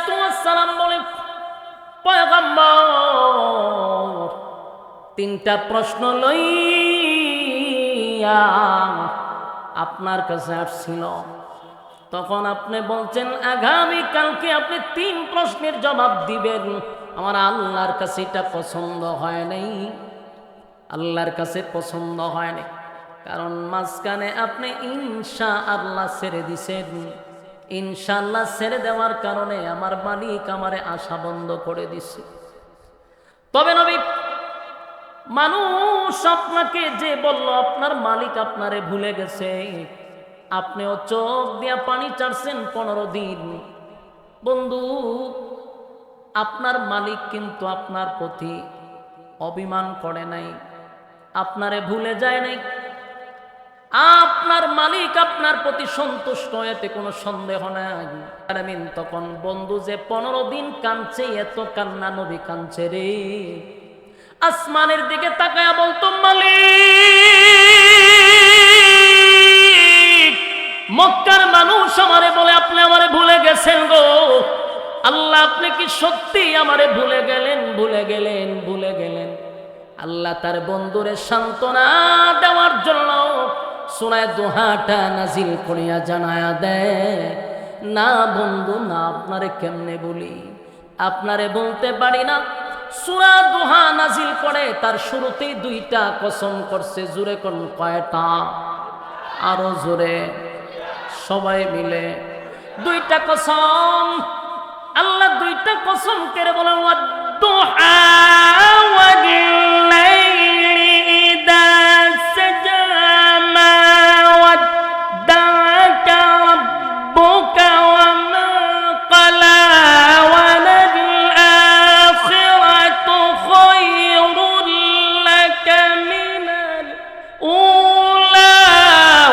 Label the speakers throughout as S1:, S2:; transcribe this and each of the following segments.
S1: সালাতু ওয়াস সালাম বলেন, পয়গম্বর তিনটা প্রশ্ন লইয়া আপনার কাছে আসছিল। তখন আপনি বলছেন আগামী কালকে আপনি 3 প্রশ্নের জবাব দিবেন। আমার আল্লাহর কাছে এটা পছন্দ হয় নাই, আল্লাহর কাছে পছন্দ হয় নাই। কারণ মাঝখানে আপনি ইনশাআল্লাহ ছেড়ে দিছেন। ইনশাআল্লাহ ছেড়ে দেওয়ার কারণে আমার মালিক আমারে আশা বন্ধ করে দিছে। তবে নবী, মানুষ আপনাকে যে বলল আপনার মালিক আপনারে ভুলে গেছে, আপনিও চোখ দিয়া পানি চাটছেন 15 দিন। বন্ধু, আপনার মালিক কিন্তু আপনার প্রতি অভিমান করে নাই, আপনারে ভুলে যায় নাই। আপনার মালিক আপনার প্রতি সন্তুষ্ট, এতে কোনো সন্দেহ নাই। আমিন তখন বন্ধু যে 15 দিন কাঁদছে, এত কান্না নবী কাঁদছে রে, আসমানের দিকে তাকায়া বলতো, মালিক, মক্কার মানুষ আমারে বলে আপনি আমারে ভুলে গেছেন গো। আল্লাহ, আপনি কি সত্যি আমারে ভুলে গেলেন? ভুলে গেলেন, ভুলে গেলেন। আল্লাহ তার বন্ধুরে সান্ত্বনা দেওয়ার জন্য সূরা দুহাটা নাজিল করিয়া জানায়া দেয়, না বন্ধু না, আপনারে কেমনে বলি, আপনারে বলতে পারি না। সূরা দুহা নাজিল করে তার শুরুতেই 2টা কসম করছে। জোরে কোন কয়টা? আরো জোরে, সবাই মিলে 2টা কসম। আল্লাহ 2টা কসম করে বলেন, ওয়াদ-দুহা ওয়াল-লাইলি ইযা সাজা, মা ওয়াদ্দা'আকা রাব্বুকা ওয়া মা ক্বালা, ওয়ালাল-আখিরাতু খায়রুল লাকা মিনাল উলা,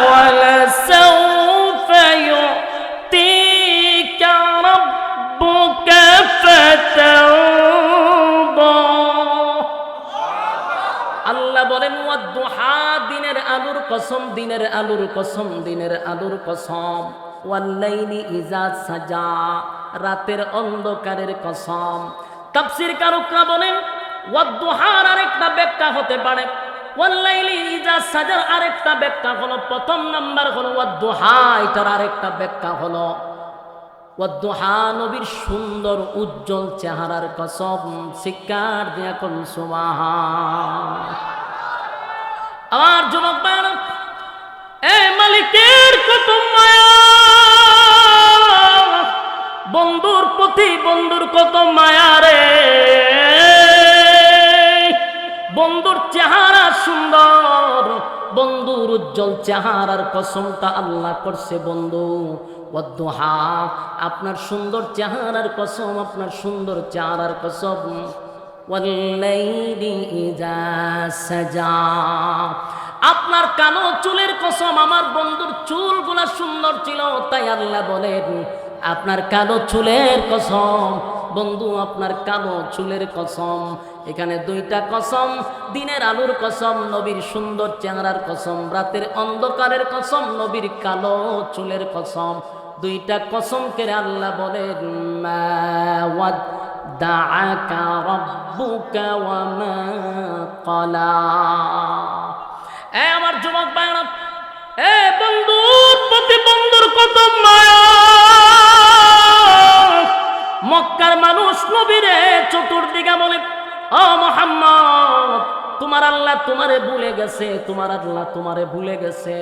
S1: ওয়ালাসাউফা ইউ'তিকা রাব্বুকা ফাতারদা। আল্লাহ বলেন, ওয়াদ-দুহা, দিনের আলোর কসম, দিনের আলোর কসম, দিনের আলোর কসম। ওয়াল-লাইলি ইযা সাজা, রাতের অন্ধকারের কসম। তাফসীর কারকরা বলেন, ওয়াদ-দুহার আরেকটা ব্যাখ্যা হতে পারে, ওয়াল-লাইলি ইযা সাজার আরেকটা ব্যাখ্যা হলো, প্রথম নাম্বার হলো ওয়াদ-দুহা, এটার আরেকটা ব্যাখ্যা হলো ওয়াদ-দুহা নবীর সুন্দর উজ্জ্বল চেহারার কসম। শিকার দিয়া কোন সুবহান। আমার যুবক ভাইরা, এ মালিকের কত মায়া, বন্ধুর প্রতি বন্ধুর কত মায়া রে। বন্ধুর চেহারা সুন্দর, বন্ধুর উজ্জ্বল চেহারার কসমটা আল্লাহ করছে। বন্ধু, ওয়াদ-দুহা, আপনার সুন্দর চেহারার কসম, আপনার সুন্দর চেহারার কসম। ওয়াল-লাইলি ইযা সাজা, আপনার কালো চুলের কসম। আমার বন্ধুর চুলগুলা সুন্দর ছিল, তাই আল্লাহ বলেন আপনার কালো চুলের কসম। বন্ধু, আপনার কালো চুলের কসম। এখানে 2টা কসম, দিনের আলোর কসম, নবীর সুন্দর চেহারার কসম, রাতের অন্ধকারের কসম, নবীর কালো চুলের কসম। 2টা কসম করে আল্লাহ বলেন, মা ওয়াদ্দা'আকা রাব্বুকা ওয়া মা ক্বালা। এ আমার যুবক ভাইরা, এ বন্ধুর প্রতি বন্ধুর কত মায়া। মক্কার মানুষ নবীরে চতুর্দিকে বলে, ও মুহাম্মদ, তোমার আল্লাহ তোমারে ভুলে গেছে, তোমার আল্লাহ তোমারে ভুলে গেছে।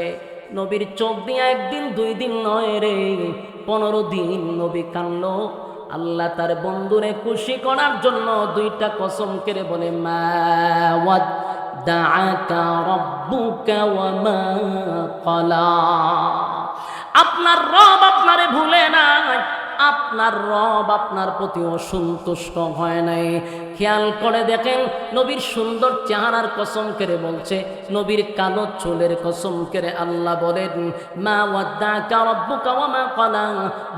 S1: নবীর চোখ দিয়ে 1 দিন 2 দিন নয় রে, 15 দিন নবী কাঁদলো। আল্লাহ তার বন্ধুরে খুশি করার জন্য 2টা কসম করে বলে, মা ওয়াদ্দা'আকা রাব্বুকা ওয়া মা ক্বালা। আপনার রব আপনারে ভুলে নাই, আপনার রব আপনার প্রতি অসন্তুষ্ট হয় নাই। খেয়াল করে দেখেন, নবীর সুন্দর চেহারার কসম করে বলছে, নবীর কালো চুলের কসম করে আল্লাহ বলেন, মা ওয়াদ্দা'আকা রাব্বুকা ওয়া মা ক্বালা।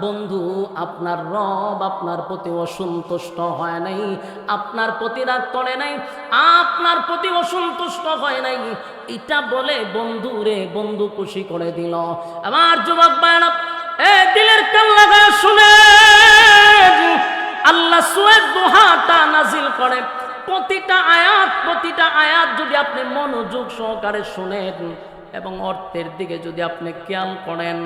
S1: বন্ধু, আপনার রব আপনার প্রতি অসন্তুষ্ট হয় নাই, আপনার প্রতি রাগ করে নাই, আপনার প্রতি অসন্তুষ্ট হয় নাই। এটা বলে বন্ধু রে, বন্ধু খুশি করে দিল। আমার যুবক ভাইরা, এ দিলের কান লাগা শুনে, প্রতিটা আয়াত যদি আপনি মনোযোগ সহকারে শুনেন এবং অর্থের দিকে যদি আপনি খেয়াল করেন,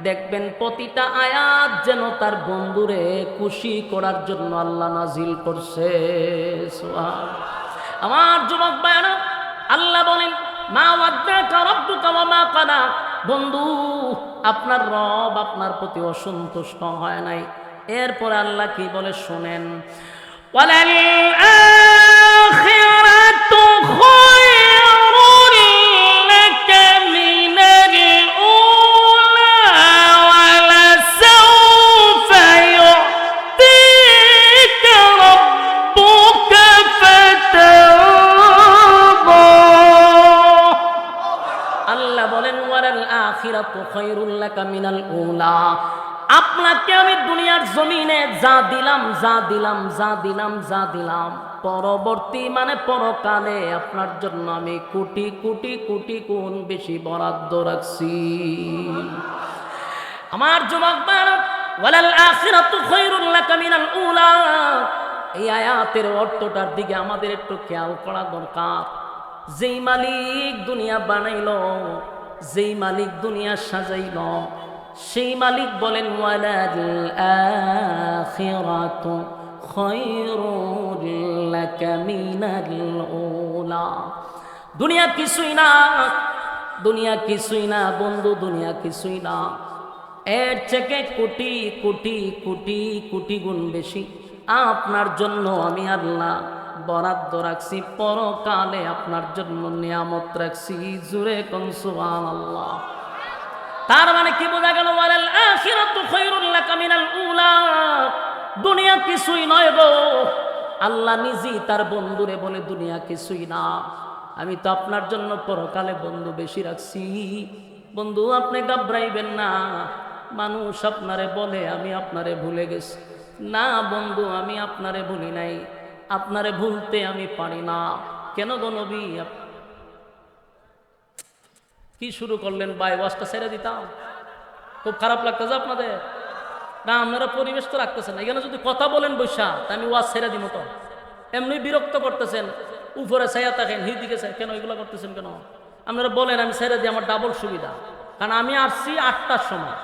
S1: দেখবেন প্রতিটা আয়াত যেন তার বন্ধুরে খুশি করার জন্য আল্লাহ নাজিল করছে। সুবহানাল্লাহ। আমার যুবক ভাইরা, আল্লাহ বলেন মা ওয়াদ্দাকা রাব্বুকা ওয়া মা ক্বালা। বন্ধু, আপনার রব আপনার প্রতি অসন্তুষ্ট হয় নাই। এরপর আল্লাহ কি বলে শুনেন, ওয়ালাল আখিরাতু খায়রুল লাকা মিনাল উলা ওয়ালা সাওফা ইউতিকা রাব্বুকা ফাতারদা। আল্লাহ বলেন ওয়ালাল আখিরাতু খায়রুল লাকা মিনাল উলা। আপনাকে আমি দুনিয়ার জমিনে যা দিলাম পরবর্তী মানে পরকালে আপনার জন্য আমি কোটি কোটি কোটি গুণ বেশি বরাদ্দ রাখছি। আমার যুবক ভাইরা, ওয়ালাল আখিরাতু খায়রুল লাকা মিনাল উলা, এই আয়াতের অর্থটার দিকে আমাদের একটু খেয়াল করা দরকার। যেই মালিক দুনিয়া বানাইলো, যেই মালিক দুনিয়া সাজাইলো, সেই মালিক বলেন ওয়ালাল আখিরাতু খায়রুল লাকা মিনাল উলা। দুনিয়া কিছুই না বন্ধু, দুনিয়া কিছুই না। এর থেকে কোটি কোটি কোটি কোটি গুণ বেশি আপনার জন্য আমি আল্লাহ বরাদ্দ রাখছি। পরকালে আপনার জন্য নিয়ামত রাখছি। জুরে কোন সুবহানাল্লাহ। তার মানে কি বোঝা গেল? ওয়ালাল আখিরাতু খায়রুল লাকা মিনাল উলা। দুনিয়া কিছুই নয় গো। আল্লাহ নিজেই তার বন্ধুরে বলে দুনিয়া কিছুই না, আমি তো আপনার জন্য পরকালে বন্ধু বেশি রাখছি। বন্ধু, আপনি ঘাবড়াইবেন না। মানুষ আপনারে বলে আমি আপনারে ভুলে গেছি। না বন্ধু, আমি আপনারে ভুলি নাই, আপনারে ভুলতে আমি পারি না। কেন গো নবী কি শুরু করলেন? ভাই ওয়াজটা ছেড়ে দিতাম, খুব খারাপ লাগতেছে আপনাদের না? আপনারা পরিবেশ তো রাখতেছেন না। এখানে যদি কথা বলেন বৈশা, তা আমি ওয়াজ ছেড়ে দিব তো। এমনি বিরক্ত করতেছেন, উপরে ছায়া থাকেন, দিকে কেন এগুলো করতেছেন কেন? আপনারা বলেন আমি ছেড়ে দিই, আমার ডাবল সুবিধা। কারণ আমি আসছি 8টার সময়,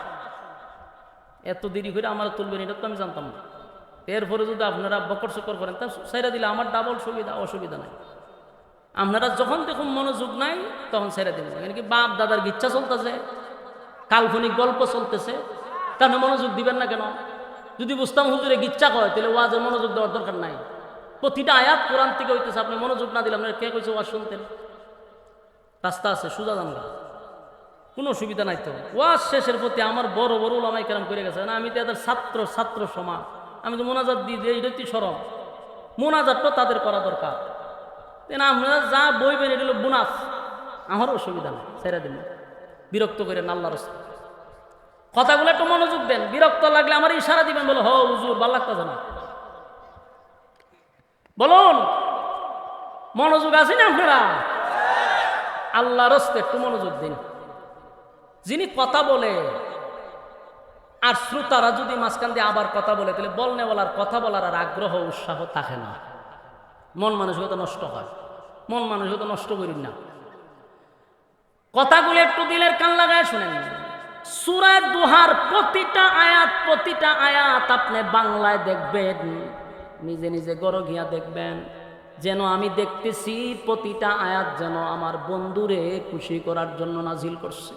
S1: এত দেরি করে আমার তুলবেন এটা তো আমি জানতাম না। এরপরে যদি আপনারা বকর সকর করেন, তা ছেড়ে দিলে আমার ডাবল সুবিধা, অসুবিধা নাই। আপনারা যখন দেখুন মনোযোগ নাই তখন ছেড়ে দিন। এখানে কি বাপ দাদার গিচ্ছা চলতেছে, কাল্পনিক গল্প চলতেছে, তাহলে মনোযোগ দিবেন না কেন? যদি বুঝতাম হুজুরে গিচ্ছা কয়, তাহলে ওয়াজের মনোযোগ দেওয়ার দরকার নাই। প্রতিটা আয়াত কোরআন থেকে হইতেছে, আপনি মনোযোগ না দিলে আপনারা কে কইছে ওয়াজ শুনতেন? রাস্তা আছে, সুজা জানলা, কোনো অসুবিধা নাই তো। ওয়াজ শেষের প্রতি আমার বড় বড় ওলামাই কেরাম করে গেছে না, আমি তো এদের ছাত্র সমান, আমি তো মোনাজাত দিয়ে দিই, এটা তো সরম। মোনাজাতটা তাদের করা দরকার। আপনারা যা বইবেন এটা হলো বোনাস, আমার অসুবিধা নেই, ছেড়ে দিন, বিরক্ত করেন আল্লাহর রাস্তায়। কথাগুলো একটু মনোযোগ দেন। বিরক্ত লাগলে আমার ইশারা দিবেন, বলো হ হুজুর ভালো লাগতেছে না, বলুন। মনোযোগ আছে না আপনারা? আল্লাহর রাস্তায় একটু মনোযোগ দিন। যিনি কথা বলে আর শ্রোতারা যদি মাঝখান দিয়ে আবার কথা বলে, তাহলে বলনেওয়ালার কথা বলার আর আগ্রহ উৎসাহ থাকে না, মন মানসিকতা নষ্ট হয়। মন মানসিকতা নষ্ট করিন না, কথাগুলো একটু দিলের কান লাগায় শুনেন। সূরা দুহার প্রতিটা আয়াত আপনি বাংলায় দেখবেন, নিজে নিজে গড় গিয়া দেখবেন, যেন আমি দেখতেছি প্রতিটা আয়াত যেন আমার বন্ধুরে খুশি করার জন্য নাজিল করছে।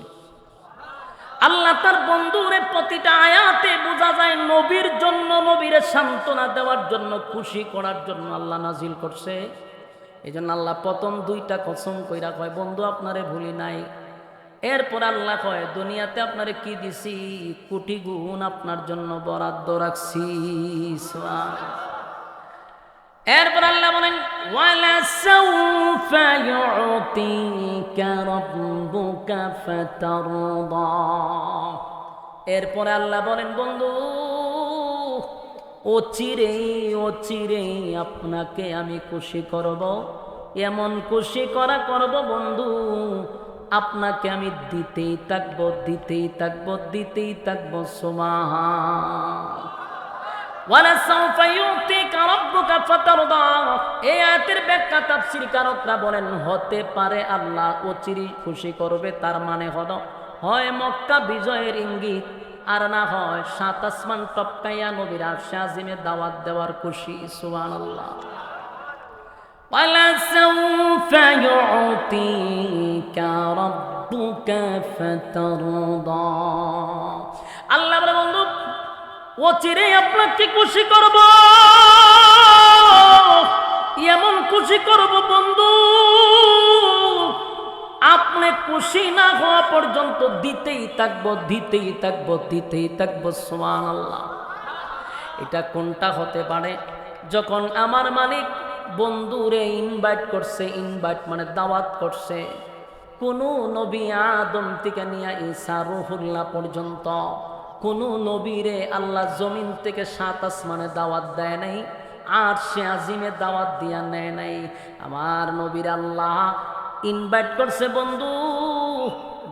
S1: আল্লাহ তার বন্ধুরে প্রতিটা আয়াতে বোঝা যায় নবীর জন্য, নবীরে সান্ত্বনা দেওয়ার জন্য, খুশি করার জন্য আল্লাহ নাজিল করছে। এই জন্য আল্লাহ প্রথম 2টা কসম কইরা কয় বন্ধু আপনারে ভুলি নাই। এরপর আল্লাহ কয় দুনিয়াতে আপনারে কি দিছি, কোটি গুণ আপনার জন্য বরাদ্দ রাখছি। এরপর আল্লাহ বলেন ওয়ালা সাউফা ইউতিকা রাব্বুকা ফাতারদা। এরপরে আল্লাহ বলেন বন্ধু অচিরেই আপনাকে আমি খুশি করব, এমন খুশি করব বন্ধু, আপনাকে আমি দিতেই থাকবো। সুবহান। ওয়ালাসাউফা ইউতিকা রাব্বুকা ফাতারদা। এই আয়াতের ব্যাখ্যা তাফসীরকারকরা বলেন, হতে পারে আল্লাহ অচিরেই খুশি করবে, তার মানে হলো হয় মক্কা বিজয়ের ইঙ্গিত, আর না হয় 7 আসমান টপকাইয়া নবীর আরশে আজিমে দাওয়াত দেওয়ার খুশি। সুবহানাল্লাহ। ওয়ালাসাউফা ইউতিকা রাব্বুকা ফাতারদা। আল্লাহ বলে, বন্ধু অচিরেই আপনাকে খুশি করব, এমন খুশি করব বন্ধু, আপনি খুশি না হওয়া পর্যন্ত দিতেই থাকবো, দিতেই থাকবো, দিতেই থাকবো। সুবহানাল্লাহ। এটা কোনটা হতে পারে? যখন আমার মালিক বন্ধুরে ইনভাইট করছে, ইনভাইট মানে দাওয়াত করছে, কোন নবী আদম থেকে নিয়ে ঈসা রুহুল্লাহ পর্যন্ত কোন নবীরে আল্লাহ জমিন থেকে 7 আসমানে দাওয়াত দেয় নাই, আরশে আজিমে দাওয়াত দিয়া নেয় নাই। আমার নবীর আল্লাহ ইনভাইট করছে, বন্ধু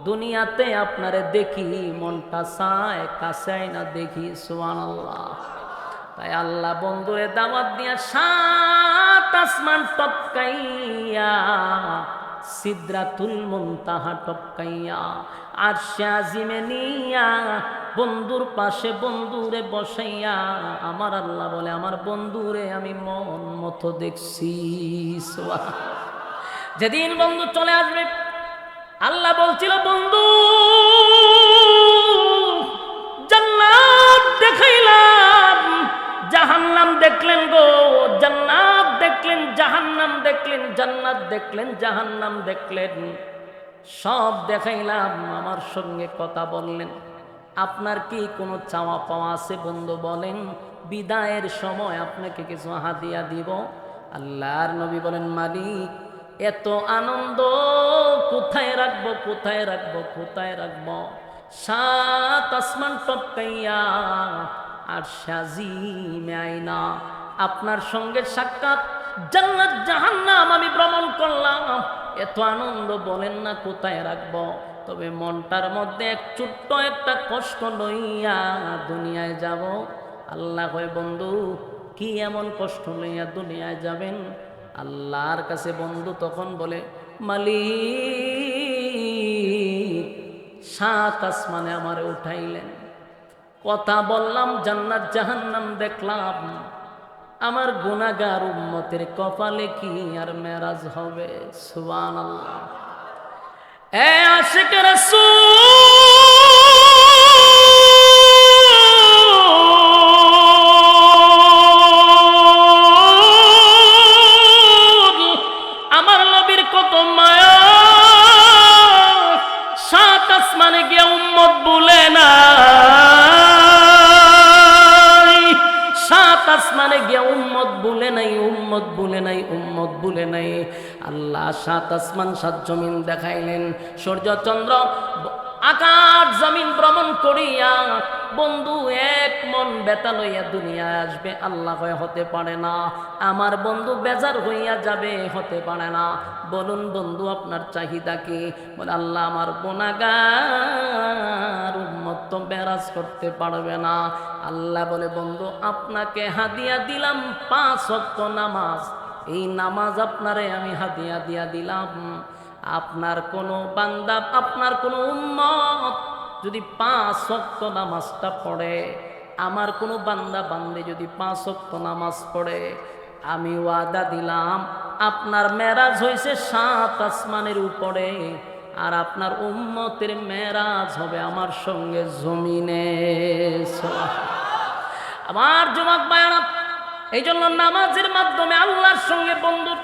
S1: দুনিয়াতে আপনারে দেখি মনটা চায়, কাছে না দেখি। সুবহানাল্লাহ। তাই আল্লাহ বন্ধুরে দাওয়াত দিয়া 7 আসমান টপকাইয়া, সিদরাতুল মুনতাহা টপকাইয়া, আরশে আজিমে নিয়া বন্ধুর পাশে বন্ধুরে বসাইয়া আমার আল্লাহ বলে, আমার বন্ধুরে আমি মন মতো দেখছি। যেদিন বন্ধু চলে আসবে, আল্লাহ বলছিল, বন্ধু জান্নাত দেখাইলাম, জাহান্নাম দেখলেন গো, জান্নাত দেখলেন, জাহান্নাম দেখলেন, জান্নাত দেখলেন, জাহান্নাম দেখলেন, সব দেখাইলাম, আমার সঙ্গে কথা বললেন। আপনার কি কোনো চাওয়া পাওয়া আছে বন্ধু? বলেন, বিদায়ের সময় আপনাকে কিছু হাদিয়া দিব। আল্লাহর নবী বলেন, মালিক এত আনন্দ কোথায় রাখবো, কোথায় রাখবো, কোথায় রাখবো? 7 আসমান টপকাইয়া আর সাজিমে আইনা আপনার সঙ্গে সাক্ষাৎ, জান্নাত জাহান্নাম আমি ভ্রমণ করলাম, এত আনন্দ বলেন না কোথায় রাখবো? তবে মনটার মধ্যে এক ছোট্ট একটা কষ্ট লইয়া দুনিয়ায় যাব। আল্লাহ কয়, বন্ধু কি এমন কষ্ট লইয়া দুনিয়ায় যাবেন? আল্লাহর কাছে বন্ধু তখন বলে, মালিক 7 আসমানে আমারে উঠাইলেন, কথা বললাম, জান্নাত জাহান্নাম দেখলাম, আমার গুনাহগার উম্মতের কপালে কি আর মেরাজ হবে? সুবহানাল্লাহ। এ আশিক রাসূল, আমার নবীর কত মায়া, 7 আসমানে গিয়ে উম্মত ভুলে না, 7 আসমানে গিয়া উম্মত ভুলে নাই, উম্মত ভুলে নাই, উম্মত ভুলে নাই। আল্লাহ 7 আসমান 7 জমিন দেখাইলেন, সূর্য চন্দ্র আকাশ জমিন ভ্রমণ করিয়া বন্ধু এক মন বেতা লইয়া দুনিয়ায় আসবে। আল্লাহ কয়, হতে পারে না। আমার বন্ধু বেজার হইয়া যাবে, হতে পারে না। বলুন বন্ধু আপনার চাহিদা কি? বলে, আল্লাহ আমার গুনাহগার উম্মত তো বেরাজ করতে পারবে না। আল্লাহ বলে, বন্ধু আপনাকে হাদিয়া দিলাম 5 ওয়াক্ত নামাজ, এই নামাজ আপনারে আমি হাদিয়া দিয়া দিলাম। আপনার কোনো বান্দা, আপনার কোনো উম্মত যদি 5 ওয়াক্ত নামাজটা পড়ে, আমার কোনো বান্দা বান্দে যদি 5 ওয়াক্ত নামাজ পড়ে, আমি ওয়াদা দিলাম আপনার মেরাজ হয়েছে 7 আসমানের উপরে, আর আপনার উম্মতের মেরাজ হবে আমার সঙ্গে জমিনে। আমার যুবক ভাইরা, এই জন্য নামাজের মাধ্যমে আল্লাহর সঙ্গে বন্ধুর,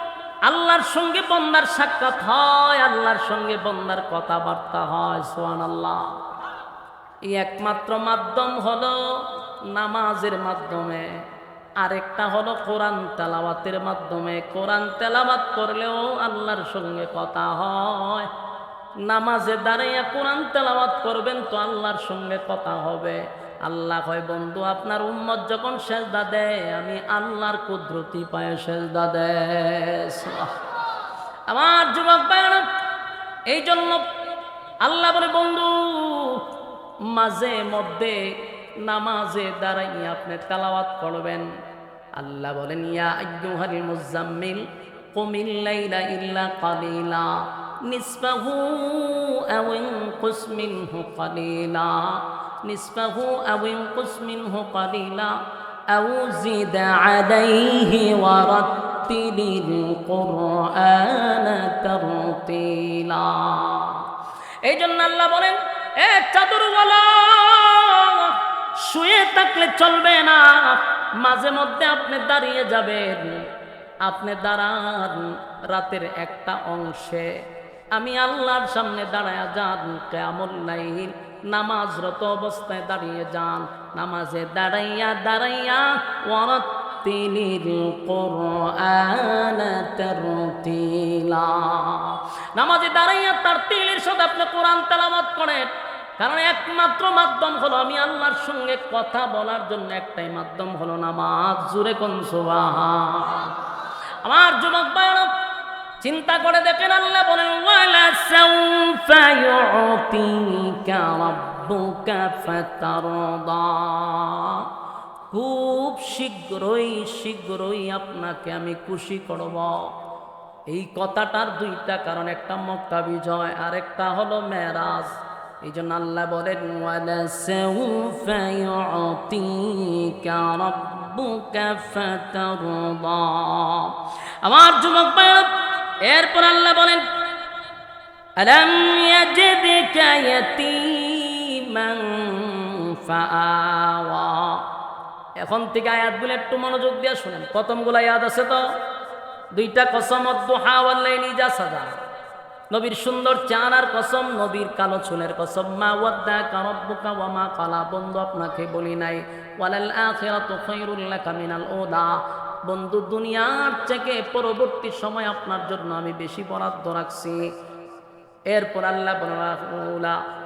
S1: আল্লাহর সঙ্গে বন্দার সাক্ষাৎ হয়, আল্লাহর সঙ্গে বন্দার কথাবার্তা হয়। সুবহানাল্লাহ। এই একমাত্র মাধ্যম হলো নামাজের মাধ্যমে, আরেকটা হলো কোরআন তেলাওয়াতের মাধ্যমে। কোরআন তেলাওয়াত করলেও আল্লাহর সঙ্গে কথা হয়। নামাজে দাঁড়াইয়া কোরআন তেলাওয়াত করবেন তো আল্লাহর সঙ্গে কথা হবে। আল্লাহ কয়, বন্ধু আপনার উম্মত যখন সেজদা দেয়, আমি আল্লাহর কুদরতি পায়ে সেজদা দেয়। আমার যুবক ভাইরা, এই জন্য আল্লাহ বলে, বন্ধু মাঝে মধ্যে নামাজে দাঁড়াইয়া আপনি তেলাওয়াত করবেন। আল্লাহ বলেন ইয়া আইয়ুহাল মুজাম্মিল কুমিল লাইলা ইল্লা কালিলা নিসফাহু আও ইনকুস মিনহু কালিলা নিসফাহু আও ইনকুস মিনহু কালিলা আও জিদ আলাইহি ওয়া রাত্তিলিল কুরআনা তারতিলা। এই জন্য আল্লাহ বলেন এ চাদরওয়ালা শুয়ে থাকলে চলবে না, মাঝে মধ্যে আপনি দাঁড়িয়ে যাবেন। আপনি দাঁড়ান রাতের একটা অংশে, আমি আল্লাহর সামনে দাঁড়ায়া যান কিয়ামুল লাইল, নামাজরত অবস্থায় দাঁড়িয়ে যান। নামাজে দাঁড়াইয়া দাঁড়াইয়া ওয়ারাত্তিলিল কুরআনা তারতিলা, নামাজে দাঁড়াইয়া তারতিলের সাথে আপনি কোরআন তেলাওয়াত করেন। কারণ একমাত্র মাধ্যম হলো আমি আল্লাহর সঙ্গে কথা বলার জন্য একটাই মাধ্যম হলো নামাজ। জোরে কোন সুবহান। আমার যুবক ভাইরা চিন্তা করে দেখেন, আল্লাহ বলেন ওয়ালা সাউফা ইউতিকা রাব্বুকা ফাতারদা, খুব শীঘ্রই শীঘ্রই আপনাকে আমি খুশি করব। এই কথাটার দুইটা কারণ, একটা মক্কা বিজয় আর একটা হলো মেরাজ। এই জন্য আল্লাহ বলেন ওয়ালা সাউফা ইউতিকা রাব্বুকা ফাতারদা। আমার যুবক ভাইরা এরপর আল্লাহ বলেন আলাম ইয়াজিদকা ইয়াতীমান ফাআওয়া। এখন থেকে আয়াতগুলো একটু মনোযোগ দিয়ে শুনেন। প্রথমগুলো ইয়াদ আছে তো? দুইটা কসম, দুহা ওয়াল লাইলি ইযা সাজা, নবীর সুন্দর চেহারার কসম, নবীর কালো চুলের কসম। মা ওয়াদ্দাকা রাব্বুকা ওয়া মা ক্বালা, বন্ধু আপনাকে বলি নাই। ওয়ালাল আখিরাতু খায়রুল লাকা মিনাল উলা, বন্ধু দুনিয়ার থেকে পরবর্তী সময় আপনার জন্য আমি বেশি বরাদ্দ রাখছি। এরপর আল্লাহ বলেন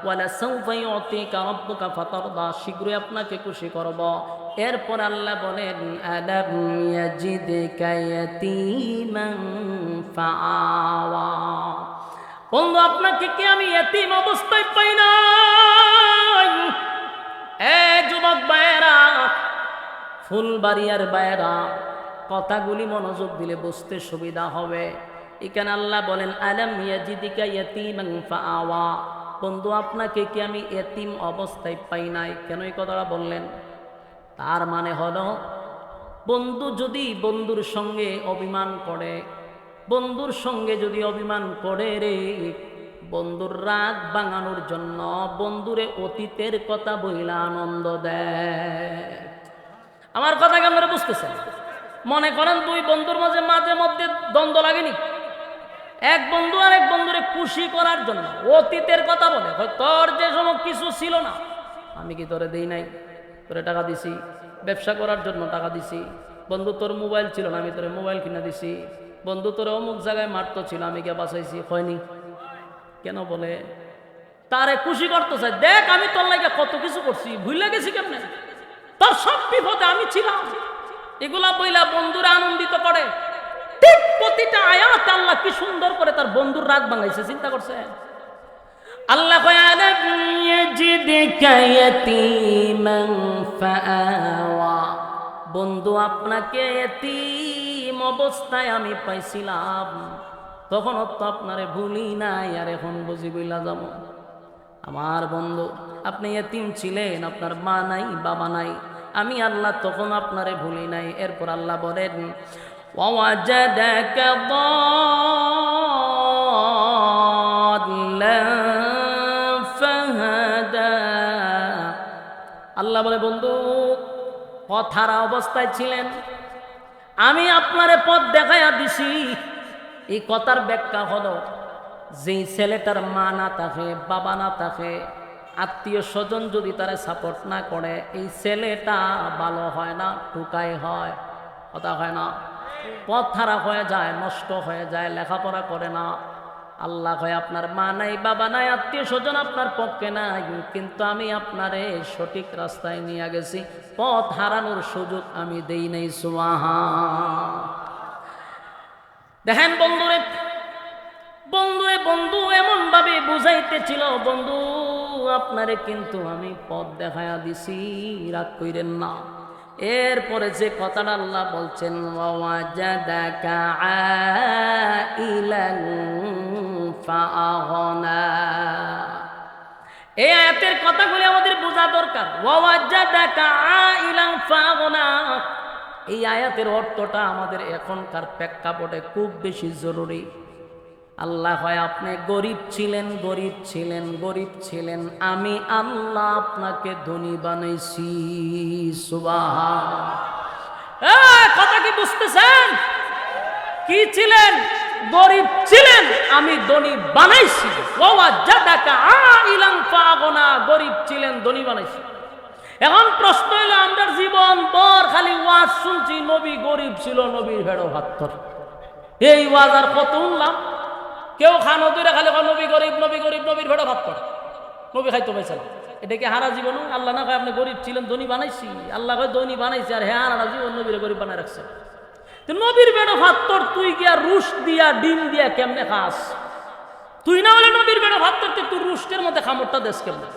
S1: ওয়ালা সাউফা ইউতিকা রাব্বুকা ফাতারদা, শীঘ্রই আপনাকে খুশি করব। এরপর আল্লাহ বলেন আলাম ইয়াজিদকা ইয়াতীমান ফাআওয়া, বন্ধু আপনাকে কি আমি এতিম অবস্থায় পাই নাই? এ যুবক ভাইয়েরা, ফুলবাড়িয়ার ভাইয়েরা, কথাগুলি মনোযোগ দিলে বুঝতে সুবিধা হবে। এখানে আল্লাহ বলেন আলাম ইয়াজিদকা ইয়াতীমান ফাআওয়া, বন্ধু আপনাকে কি আমি এতিম অবস্থায় পাই নাই? কেন এই কথাটা বললেন? তার মানে হলো বন্ধু যদি বন্ধুর সঙ্গে অভিমান করে, বন্ধুর সঙ্গে যদি অভিমান করে রে, বন্ধুর রাগ ভাঙানোর জন্য বন্ধুরে অতীতের কথা বইলা আনন্দ দেয়। আমার কথা কি আপনারা বুঝতেছেন? মনে করেন দুই বন্ধুর মাঝে মাঝে মধ্যে দ্বন্দ্ব লাগেনি, এক বন্ধু আর এক বন্ধুরে খুশি করার জন্য অতীতের কথা বলে, তোর যে সময় কিছু ছিল না, আমি কি তোরে দেই নাই? তোরে টাকা দিছি, ব্যবসা করার জন্য টাকা দিছি। বন্ধু তোর মোবাইল ছিল না, আমি তোরে মোবাইল কিনা দিছি। বন্ধু তোর অমুক জায়গায় মারতো ছিল, আমি কে বাঁচাইছি, হয়নি। কেন বলে? তারে খুশি করতে চাই, দেখ আমি তোর লাগে কত কিছু করছি, ভুলে গেছি কেমনে, তোর সব বিপদে আমি ছিলাম। এগুলা বইলা বন্ধুরা আনন্দিত করে। ঠিক প্রতিটা আয়াত আল্লাহ কি সুন্দর করে তার বন্ধুর রাগ ভাঙাইছে, চিন্তা করছে। আল্লাহ কয় আলাম ইয়াজিদকা ইয়াতীমান ফাআওয়া, বন্ধু আপনাকে এতিম অবস্থায় আমি পাইছিলাম, তখন তো আপনারে ভুলি নাই, আর এখন বুঝি বইলা যাব। আমার বন্ধু আপনি এতিম ছিলেন, আপনার মা নাই বাবা নাই, আমি আল্লাহ তখন আপনারে ভুলি নাই। এরপর আল্লাহ বলেন ওয়াজাদাকা দাল্লান ফাহাদা, আল্লাহ বলে বন্ধু পথ হারা অবস্থায় ছিলেন, আমি আপনারে পথ দেখাইয়া দিছি। এই কথার ব্যাখ্যা হলো যেই ছেলেটার মা না থাকে, বাবা না থাকে, আত্মীয় স্বজন যদি তারা সাপোর্ট না করে, এই ছেলেটা ভালো হয় না, টুকাই হয়, কথা হয় না, পথ হারা হয়ে যায়, নষ্ট হয়ে যায়, লেখাপড়া করে না। আল্লাহ হয় আপনার মা নাই বাবা নাই, আত্মীয় স্বজন আপনার পক্ষে নাই, কিন্তু আমি আপনারে সঠিক রাস্তায় নিয়ে গেছি, পথ হারানোর সুযোগ আমি দেই নাই। সুবহান। দেখেন বন্ধুরে বন্ধু এমন ভাবে বুঝাইতেছিল, বন্ধু আপনারে কিন্তু আমি পথ দেখায়া দিছি, রাগ কইরেন না। এরপরে যে কথাটা আল্লাহ বলছেন, ওয়াজাদাকা আইলান ফাআগনা, এই আয়াতের কথাগুলি আমাদের বোঝা দরকার। ওয়াজাদাকা আইলান ফাআগনা, এই আয়াতের অর্থটা আমাদের এখনকার প্রেক্ষাপটে খুব বেশি জরুরি। আল্লাহ হয় আপনি গরিব ছিলেন, গরিব ছিলেন, গরিব ছিলেন, আমি আল্লাহ আপনাকে ধনী বানাইছি। সুবহানাল্লাহ। কথা কি বুঝতেছেন? কি ছিলেন? গরিব ছিলেন, আমি ধনী বানাইছি। ওয়াজাদাকা আইলান ফাআগনা, গরিব ছিলেন, ধনী বানাইছি। এখন প্রশ্ন হলো, আমরা জীবন ভর খালি ওয়াজ শুনছি, নবী গরিব ছিল, নবীর ভেড়ো ভাত ধরে, এই ওয়াজ আর কত শুনলাম? কেউ খানো দূরে খালি নবী গরিব, নবী গরিব, নবীর ভেড়ো ভাত ধরে, নবী খাইতে পাইছে না। এটা কি হারা জীবন? আল্লাহ না কয় আপনি গরিব ছিলেন, ধনী বানাইছি। আল্লাহ কয় ধনী বানাইছি, আর হ্যাঁ হারা জীবন নবীর গরিব বানায় রাখছে। নবীর ভেড়ো ভাত তোর তুই গিয়া রুশ দিয়া ডিম দিয়া কেমনে খাস? তুই না হলে নবীর ভেড়ো ভাত তোর তুই রুস্টের মধ্যে খামরটা দেশ কেমনে?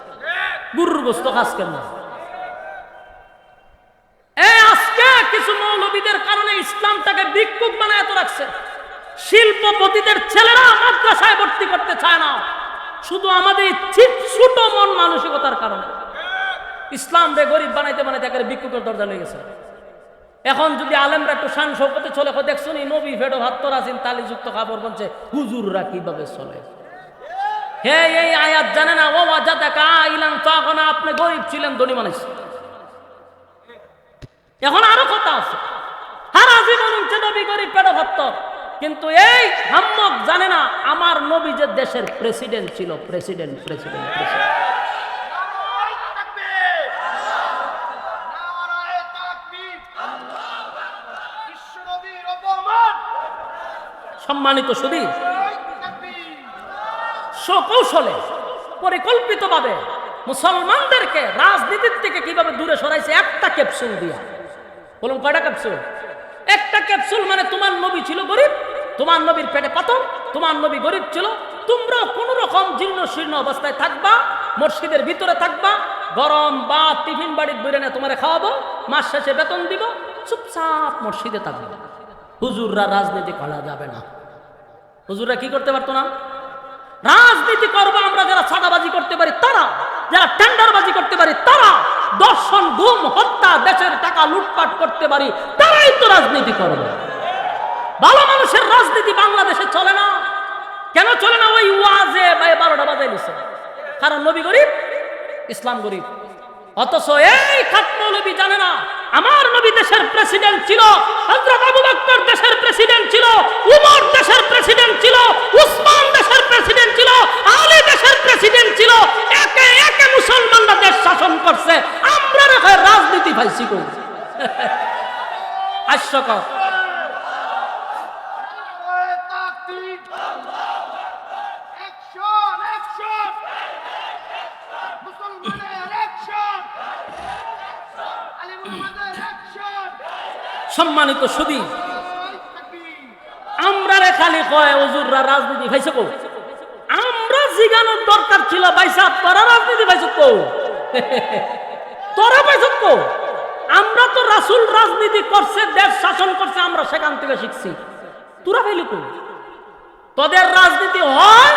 S1: গরুর গোস্ত খাস কেমনে? আজকে কিছু মৌলবীদের কারণে ইসলামটাকে ভিক্ষুক বানায় এত রাখছে। শিল্পপতিদের ছেলেরা মাদ্রাসায় ভর্তি করতে চায় না, শুধু আমাদের ছোট মন মানসিকতার কারণে। ইসলাম রে গরিব বানাইতে বানাইতে একেবারে ভিক্ষুকের দরজা লেগে গেছে। এখন যদি আলেমরা একটু শান শৌকতে চলে, দেখছো নি নবী ভেড়ো ভাত তোর আছেন, তালিযুক্ত কাপড় বলছে, হুজুররা কিভাবে চলে? হে এই আয়াত জানে না? ও ওয়াজাদাকা আইলান ফাআগনা, আপনি গরিব ছিলেন, ধনী বানাইছে। এখন আরো কথা আছে, হারা জীবন নবী গরিব পেটে ভাত, কিন্তু এই হাম্মক জানে না আমার নবী যে দেশের প্রেসিডেন্ট ছিল। প্রেসিডেন্ট প্রেসিডেন্ট প্রেসিডেন্ট সম্মানিত সুধী, সকৌশলে পরিকল্পিতভাবে মুসলমানদেরকে রাজনীতির থেকে কিভাবে দূরে সরাইছে একটা ক্যাপসুল দিয়া। বলুন কয়টা ক্যাপসুল? একটা ক্যাপসুল মানে তোমার নবী ছিল গরিব, তোমার নবীর পেটে পাথর, তোমার নবী গরিব ছিল, তোমরা কোন রকম জীর্ণ শীর্ণ অবস্থায় থাকবা, মসজিদের ভিতরে থাকবা, গরম বা টিফিন বাড়ির বইরে না তোমারে খাওয়াবো, মাস শেষে বেতন দিব, চুপচাপ মসজিদে থাকবে। হুজুররা রাজনীতি করা যাবে না। হুজুররা কি করতে পারতো না? রাজনীতি করবো আমরা যারা ছাদাবাজি করতে পারি তারা, যারা টেন্ডারবাজি করতে পারি তারা, দর্শন গুম হত্যা দেশের টাকা লুটপাট করতে পারি তারাই তো রাজনীতি করবে। ভালো মানুষের রাজনীতি বাংলাদেশে চলে না। কেন চলে না? ওই ওয়াজে 12টা বাজাই দিছে, কারণ নবী গরিব, ইসলাম গরিব। অথচ এই খাটমৌলবী জানে না আমার নবী দেশের প্রেসিডেন্ট ছিল, হযরত আবু বকর দেশের প্রেসিডেন্ট ছিল, উমর দেশের প্রেসিডেন্ট ছিল, উসমান দেশের প্রেসিডেন্ট ছিল, আলী দেশের প্রেসিডেন্ট ছিল। একে একে মুসলমানরা দেশ শাসন করছে, আমরা রাজনীতি পাইছি কই? হাস্যকর। সম্মানিত সুধী, আমরা খালি কয় হুজুররা রাজনীতি পাইছে কো? আমরা জিগানোর দরকার ছিল ভাইসা তোরা রাজনীতি পাইছ কো? তোরা পাইছ কো? আমরা তো রাসূল রাজনীতি করছে, দেশ শাসন করছে, আমরা সেখান থেকে শিখছি। তোরা পাইলি কো? তোদের রাজনীতি হয়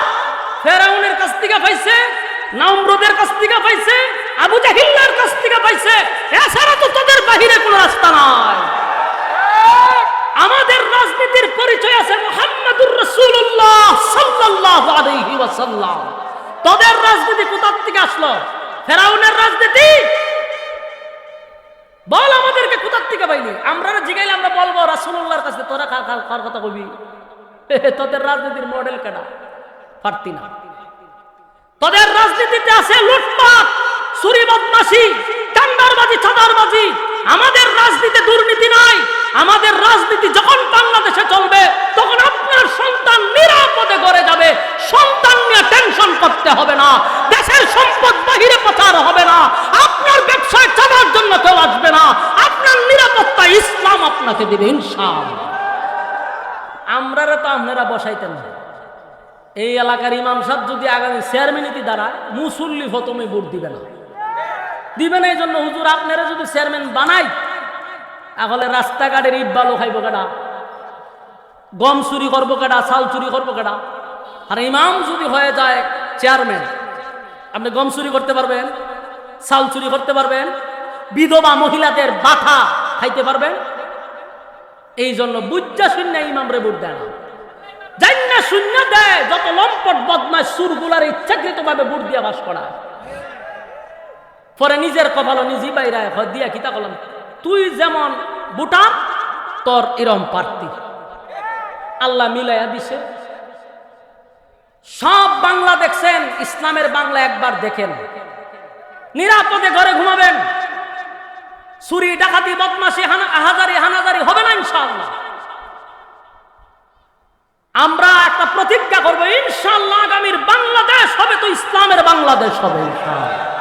S1: ফেরাউনের কাছ থেকে পাইছে, নমরুদের কাছ থেকে পাইছে, আবু জাহিলের কাছ থেকে পাইছে, এছাড়া তো তোদের বাহিরে কোনো রাস্তা নাই। আমাদের রাজনীতির পরিচয় আছে মুহাম্মাদুর রাসূলুল্লাহ সাল্লাল্লাহু আলাইহি ওয়াসাল্লাম। তোদের রাজনীতি কোথা থেকে আসলো? ফেরাউনের রাজনীতি? বল আমাদেরকে কোথা থেকে পাইলি? আমরা জিগাইলে আমরা বলবো রাসূলুল্লাহর কাছে। তোরা কার কথা কইবি? তোদের রাজনীতির মডেল কেডা? পারতি না। তোদের রাজনীতিতে আছে লুটপাট, চুরি, বদমাশি, টেন্ডারবাজি, চাঁদাবাজি। আমাদের রাজনীতিতে দুর্নীতি নাই। আমাদের রাজনীতি যখন বাংলাদেশে চলবে তখন আপনার সন্তান নিরাপদে ঘরে যাবে, সন্তান নিয়ে টেনশন করতে হবে না, দেশের সম্পদ বাহিরে পাচার হবে না, আপনার ব্যবসায় চাঁদার জন্য কেউ আসবে না, আপনার নিরাপত্তা ইসলাম আপনাকে দিবে ইনশাআল্লাহ। আমরা তো আপনারা বসাইতেন না, এই এলাকার ইমাম সাহেব যদি আগামী চেয়ারম্যানিতে দাঁড়ায়, মুসল্লি প্রথমে ভোট দিবে না, দিবে না। এই জন্য হুজুর আপনারা যদি চেয়ারম্যান বানাই, তাহলে রাস্তাঘাটের ইট বালু খাইব কেডা, গম চুরি করবো কেডা, চাল চুরি করবো কেডা? আর ইমাম যদি হয়ে যায় চেয়ারম্যান, আপনি গম চুরি করতে পারবেন, চাল চুরি করতে পারবেন, বিধবা মহিলাদের বাথা খাইতে পারবেন। এই জন্য বুজ্জা শূন্য ইমামরে ভোট দেয় না, জান্না শূন্য দেয় যত লম্পট বদমাশ সুরগুলার ইচ্ছাকৃত ভাবে ভোট দিয়া বাস করা। পরে নিজের কপালও নিজেই বাইরে দিয়া কিতা করলাম, তুই যেমন ভোটার তোর এরম প্রার্থী। আল্লাহ মিলাইয়া দিছে। সব বাংলা দেখছেন, ইসলামের বাংলা একবার দেখেন, নিরাপদে ঘরে ঘুমাবেন, চুরি ডাকাতি বদমাশি হানাজারি হবে না ইনশাআল্লাহ। আমরা একটা প্রতিজ্ঞা করবো, ইনশাআল্লাহ আগামীর বাংলাদেশ হবে তো ইসলামের বাংলাদেশ হবে ইনশাআল্লাহ।